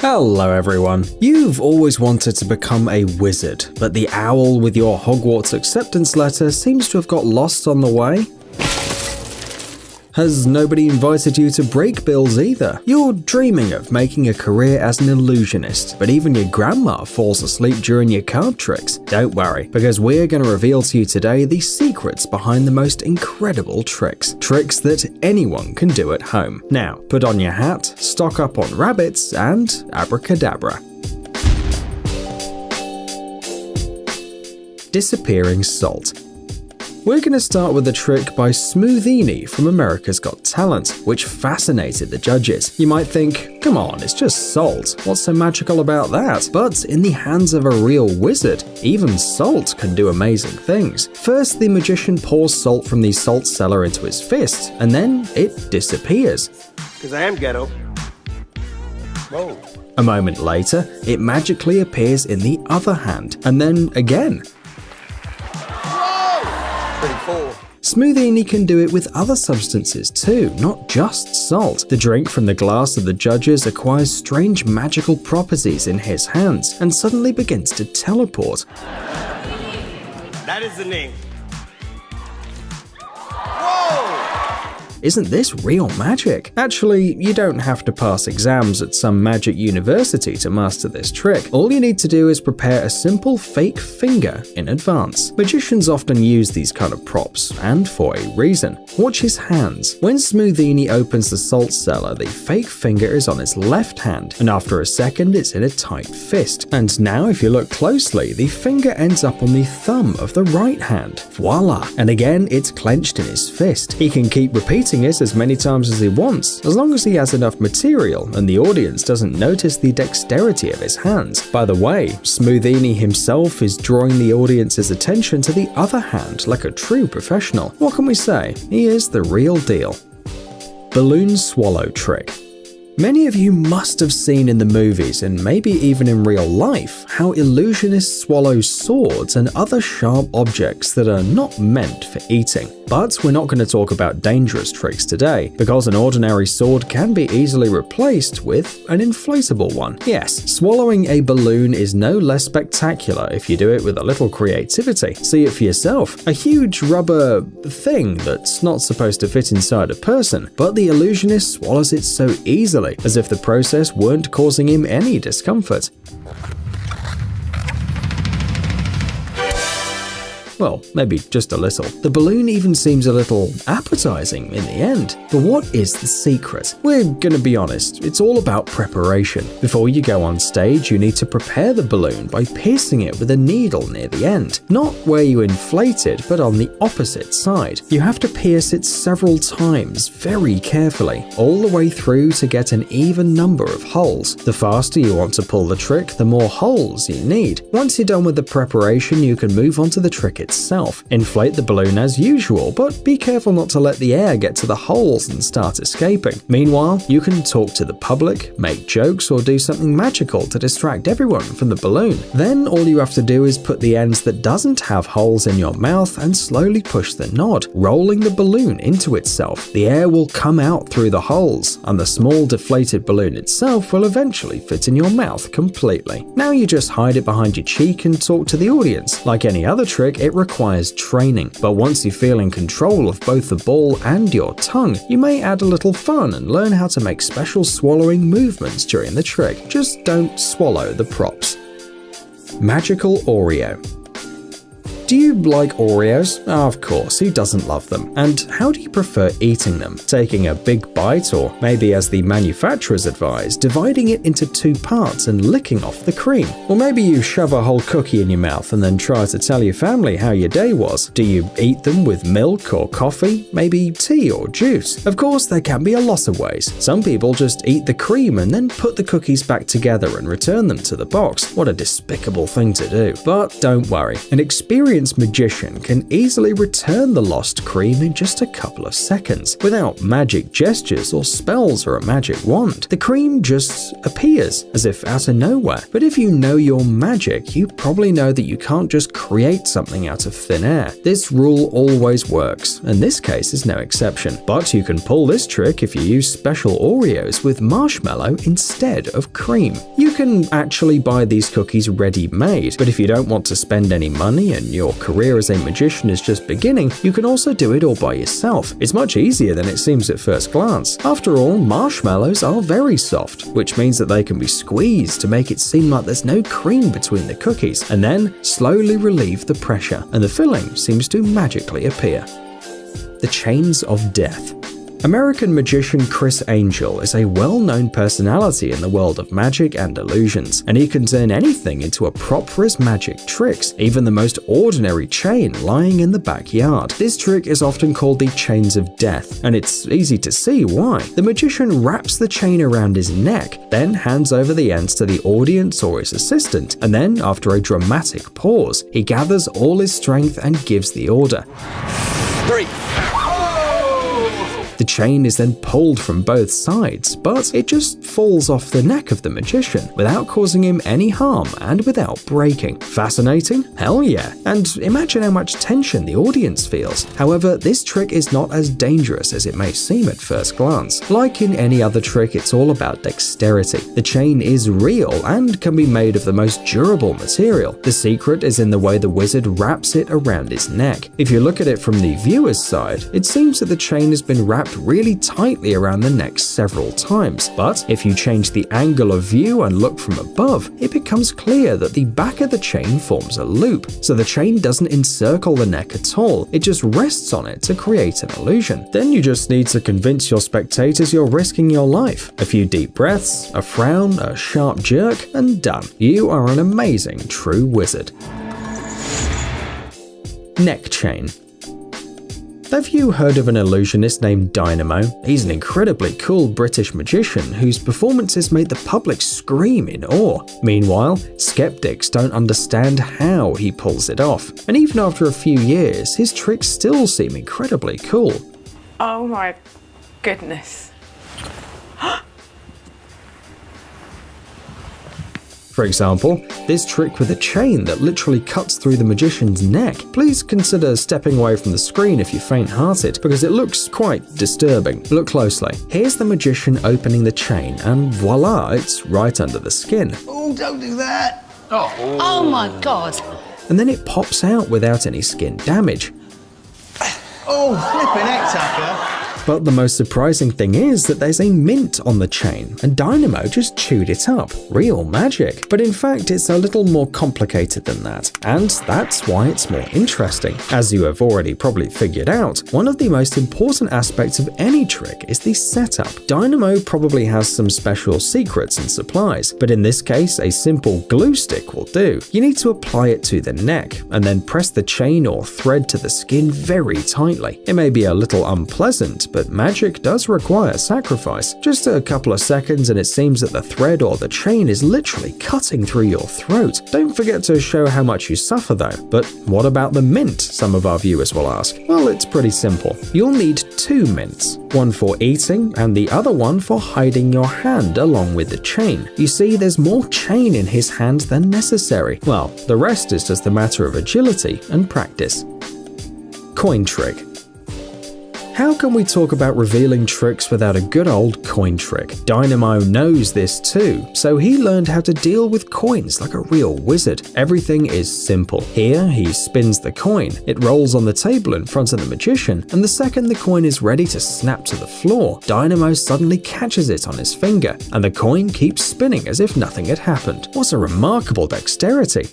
Hello everyone. You've always wanted to become a wizard, but the owl with your Hogwarts acceptance letter seems to have got lost on the way. Has nobody invited you to break bills either? You're dreaming of making a career as an illusionist, but even your grandma falls asleep during your card tricks. Don't worry, because we're going to reveal to you today the secrets behind the most incredible tricks. Tricks that anyone can do at home. Now, put on your hat, stock up on rabbits, and abracadabra. Disappearing salt. We're going to start with a trick by Smoothini from America's Got Talent, which fascinated the judges. You might think, come on, it's just salt. What's so magical about that? But in the hands of a real wizard, even salt can do amazing things. First, the magician pours salt from the salt cellar into his fist, and then it disappears. Because I am ghetto. Whoa. A moment later, it magically appears in the other hand, and then again. Pretty cool. Smoothini can do it with other substances too, not just salt. The drink from the glass of the judges acquires strange magical properties in his hands and suddenly begins to teleport. That is the name. Whoa! Isn't this real magic? Actually, you don't have to pass exams at some magic university to master this trick. All you need to do is prepare a simple fake finger in advance. Magicians often use these kind of props, and for a reason. Watch his hands. When Smoothini opens the salt cellar, the fake finger is on his left hand, and after a second it's in a tight fist. And now if you look closely, the finger ends up on the thumb of the right hand. Voila! And again, it's clenched in his fist. He can keep repeating it as many times as he wants, as long as he has enough material and the audience doesn't notice the dexterity of his hands. By the way, Smoothini himself is drawing the audience's attention to the other hand like a true professional. What can we say? He is the real deal. Balloon swallow trick. Many of you must have seen in the movies, and maybe even in real life, how illusionists swallow swords and other sharp objects that are not meant for eating. But we're not going to talk about dangerous tricks today, because an ordinary sword can be easily replaced with an inflatable one. Yes, swallowing a balloon is no less spectacular if you do it with a little creativity. See it for yourself. A huge rubber thing that's not supposed to fit inside a person, but the illusionist swallows it so easily, as if the process weren't causing him any discomfort. Well, maybe just a little. The balloon even seems a little appetizing in the end. But what is the secret? We're gonna be honest, it's all about preparation. Before you go on stage, you need to prepare the balloon by piercing it with a needle near the end. Not where you inflate it, but on the opposite side. You have to pierce it several times, very carefully, all the way through to get an even number of holes. The faster you want to pull the trick, the more holes you need. Once you're done with the preparation, you can move on to the trick itself. Inflate the balloon as usual, but be careful not to let the air get to the holes and start escaping. Meanwhile, you can talk to the public, make jokes, or do something magical to distract everyone from the balloon. Then all you have to do is put the ends that doesn't have holes in your mouth and slowly push the nod, rolling the balloon into itself. The air will come out through the holes, and the small deflated balloon itself will eventually fit in your mouth completely. Now you just hide it behind your cheek and talk to the audience. Like any other trick, it requires training, but once you feel in control of both the ball and your tongue, you may add a little fun and learn how to make special swallowing movements during the trick. Just don't swallow the props. Magical Oreo. Do you like Oreos? Of course, who doesn't love them? And how do you prefer eating them? Taking a big bite, or maybe as the manufacturers advise, dividing it into 2 parts and licking off the cream? Or maybe you shove a whole cookie in your mouth and then try to tell your family how your day was. Do you eat them with milk or coffee? Maybe tea or juice? Of course, there can be a lot of ways. Some people just eat the cream and then put the cookies back together and return them to the box. What a despicable thing to do. But don't worry, an experienced experienced magician can easily return the lost cream in just a couple of seconds. Without magic gestures or spells or a magic wand, the cream just appears, as if out of nowhere. But if you know your magic, you probably know that you can't just create something out of thin air. This rule always works, and this case is no exception. But you can pull this trick if you use special Oreos with marshmallow instead of cream. You can actually buy these cookies ready-made, but if you don't want to spend any money and your career as a magician is just beginning, you can also do it all by yourself. It's much easier than it seems at first glance. After all, marshmallows are very soft, which means that they can be squeezed to make it seem like there's no cream between the cookies, and then slowly relieve the pressure, and the filling seems to magically appear. The Chains of Death. American magician Criss Angel is a well-known personality in the world of magic and illusions, and he can turn anything into a prop for his magic tricks, even the most ordinary chain lying in the backyard. This trick is often called the Chains of Death, and it's easy to see why. The magician wraps the chain around his neck, then hands over the ends to the audience or his assistant, and then, after a dramatic pause, he gathers all his strength and gives the order. 3. The chain is then pulled from both sides, but it just falls off the neck of the magician without causing him any harm and without breaking. Fascinating? Hell yeah. And imagine how much tension the audience feels. However, this trick is not as dangerous as it may seem at first glance. Like in any other trick, it's all about dexterity. The chain is real and can be made of the most durable material. The secret is in the way the wizard wraps it around his neck. If you look at it from the viewer's side, it seems that the chain has been wrapped really tightly around the neck several times, but if you change the angle of view and look from above, it becomes clear that the back of the chain forms a loop, so the chain doesn't encircle the neck at all, it just rests on it to create an illusion. Then you just need to convince your spectators you're risking your life. A few deep breaths, a frown, a sharp jerk, and done. You are an amazing true wizard. Neck chain. Have you heard of an illusionist named Dynamo? He's an incredibly cool British magician whose performances made the public scream in awe. Meanwhile, skeptics don't understand how he pulls it off, and even after a few years, his tricks still seem incredibly cool. Oh my goodness. For example, this trick with a chain that literally cuts through the magician's neck. Please consider stepping away from the screen if you're faint-hearted, because it looks quite disturbing. Look closely. Here's the magician opening the chain, and voila, it's right under the skin. Oh, don't do that. Oh my God. And then it pops out without any skin damage. Oh, flipping heck, Tucker. But the most surprising thing is that there's a mint on the chain, and Dynamo just chewed it up. Real magic. But in fact, it's a little more complicated than that, and that's why it's more interesting. As you have already probably figured out, one of the most important aspects of any trick is the setup. Dynamo probably has some special secrets and supplies, but in this case, a simple glue stick will do. You need to apply it to the neck, and then press the chain or thread to the skin very tightly. It may be a little unpleasant, but magic does require sacrifice. Just a couple of seconds and it seems that the thread or the chain is literally cutting through your throat. Don't forget to show how much you suffer though. But what about the mint, some of our viewers will ask? Well, it's pretty simple. You'll need 2 mints, one for eating and the other one for hiding your hand along with the chain. You see, there's more chain in his hand than necessary. Well, the rest is just a matter of agility and practice. Coin trick. How can we talk about revealing tricks without a good old coin trick? Dynamo knows this too, so he learned how to deal with coins like a real wizard. Everything is simple. Here, he spins the coin, it rolls on the table in front of the magician, and the second the coin is ready to snap to the floor, Dynamo suddenly catches it on his finger, and the coin keeps spinning as if nothing had happened. What a remarkable dexterity!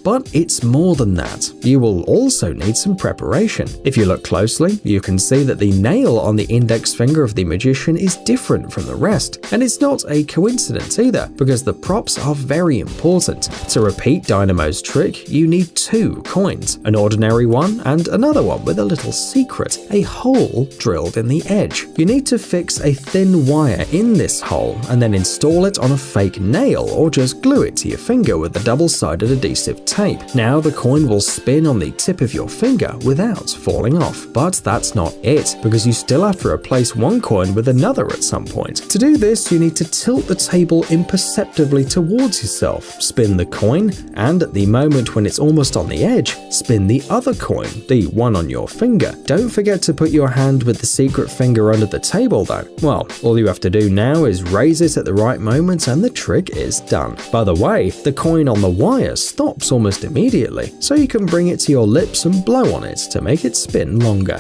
But it's more than that. You will also need some preparation. If you look closely, you can see that the nail on the index finger of the magician is different from the rest. And it's not a coincidence either, because the props are very important. To repeat Dynamo's trick, you need 2 coins, an ordinary one and another one with a little secret, a hole drilled in the edge. You need to fix a thin wire in this hole and then install it on a fake nail or just glue it to your finger with a double-sided adhesive tape. tape. Now the coin will spin on the tip of your finger without falling off. But that's not it, because you still have to replace one coin with another at some point. To do this, you need to tilt the table imperceptibly towards yourself, spin the coin, and at the moment when it's almost on the edge, spin the other coin, the one on your finger. Don't forget to put your hand with the secret finger under the table though. Well, all you have to do now is raise it at the right moment and the trick is done. By the way, the coin on the wire stops almost immediately, so you can bring it to your lips and blow on it to make it spin longer.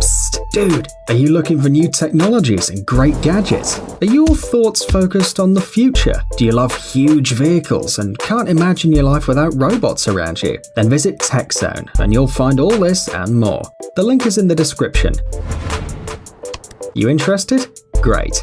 Psst, dude, are you looking for new technologies and great gadgets? Are your thoughts focused on the future? Do you love huge vehicles and can't imagine your life without robots around you? Then visit TechZone and you'll find all this and more. The link is in the description. You interested? Great.